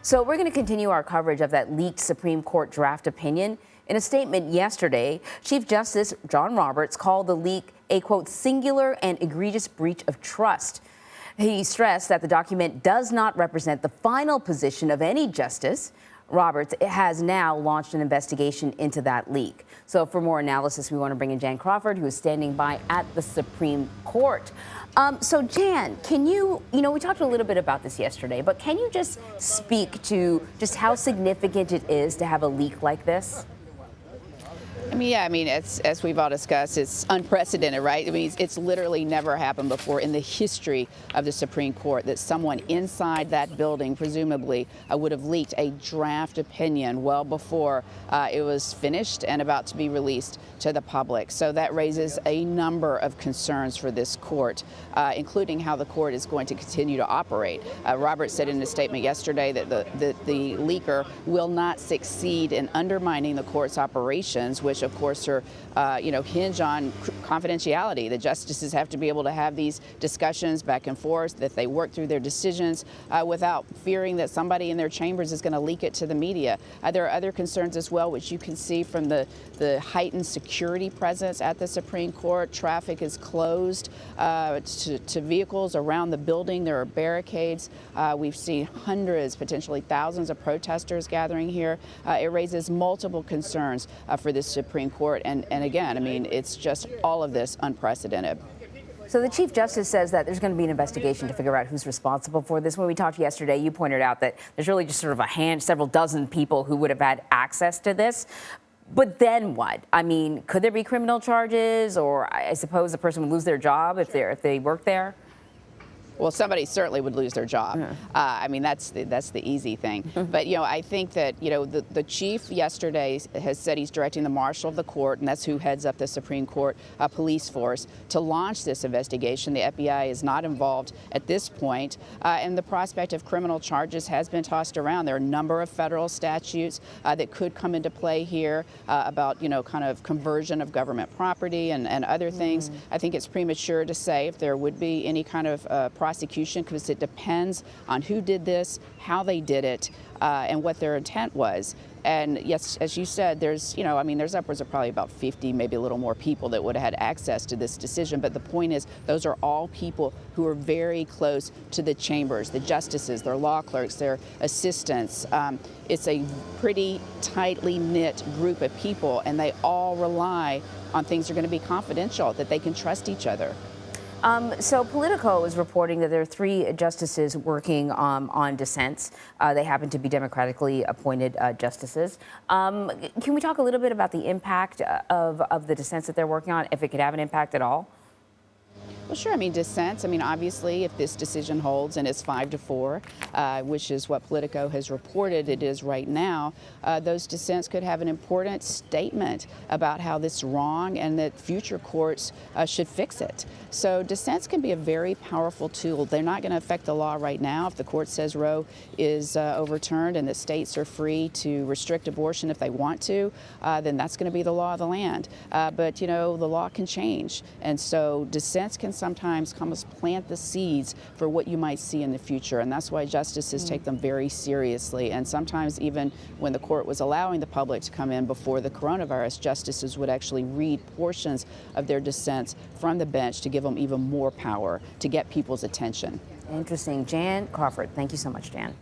So we're going to continue our coverage of that leaked Supreme Court draft opinion. In a statement yesterday, Chief Justice John Roberts called the leak a, quote, singular and egregious breach of trust. He stressed that the document does not represent the final position of any justice. Roberts has now launched an investigation into that leak. So for more analysis, we want to bring in Jan Crawford, who is standing by at the Supreme Court. So Jan, can you we talked a little bit about this yesterday, but can you just speak to just how significant it is to have a leak like this? As we've all discussed, it's unprecedented, right? It's literally never happened before in the history of the Supreme Court that someone inside that building, presumably, would have leaked a draft opinion well before it was finished and about to be released to the public. So that raises a number of concerns for this court, including how the court is going to continue to operate. Roberts said in a statement yesterday that the leaker will not succeed in undermining the court's operations, which of course are, hinge on confidentiality. The justices have to be able to have these discussions back and forth, that they work through their decisions without fearing that somebody in their chambers is going to leak it to the media. There are other concerns as well, which you can see from the heightened security presence at the Supreme Court. Traffic is closed to vehicles around the building. There are barricades. We've seen hundreds, potentially thousands of protesters gathering here. It raises multiple concerns for the Supreme Court. And again, it's just all of this unprecedented. So the Chief Justice says that there's going to be an investigation to figure out who's responsible for this. When we talked yesterday, you pointed out that there's really just sort of several dozen people who would have had access to this. But then what? Could there be criminal charges, or I suppose the person would lose their job if they work there? Well, somebody certainly would lose their job. That's the easy thing. But, I think that, the chief yesterday has said he's directing the marshal of the court, and that's who heads up the Supreme Court police force, to launch this investigation. The FBI is not involved at this point, and the prospect of criminal charges has been tossed around. There are a number of federal statutes that could come into play here about, kind of conversion of government property and other things. I think it's premature to say if there would be any kind of prosecution, because it depends on who did this, how they did it, and what their intent was. And yes, as you said, there's upwards of probably about 50, maybe a little more people that would have had access to this decision. But the point is, those are all people who are very close to the chambers, the justices, their law clerks, their assistants. It's a pretty tightly knit group of people, and they all rely on things that are going to be confidential, that they can trust each other. So Politico is reporting that there are 3 justices working on dissents. They happen to be democratically appointed justices. Can we talk a little bit about the impact of the dissents that they're working on, if it could have an impact at all? Well, sure. Dissents. Obviously, if this decision holds and it's 5-4, which is what Politico has reported it is right now, those dissents could have an important statement about how this is wrong and that future courts should fix it. So dissents can be a very powerful tool. They're not going to affect the law right now. If the court says Roe is overturned and that states are free to restrict abortion if they want to, then that's going to be the law of the land. But, the law can change. And so dissents can sometimes plant the seeds for what you might see in the future. And that's why justices take them very seriously. And sometimes even when the court was allowing the public to come in before the coronavirus, justices would actually read portions of their dissents from the bench to give them even more power to get people's attention. Interesting. Jan Crawford, thank you so much, Jan.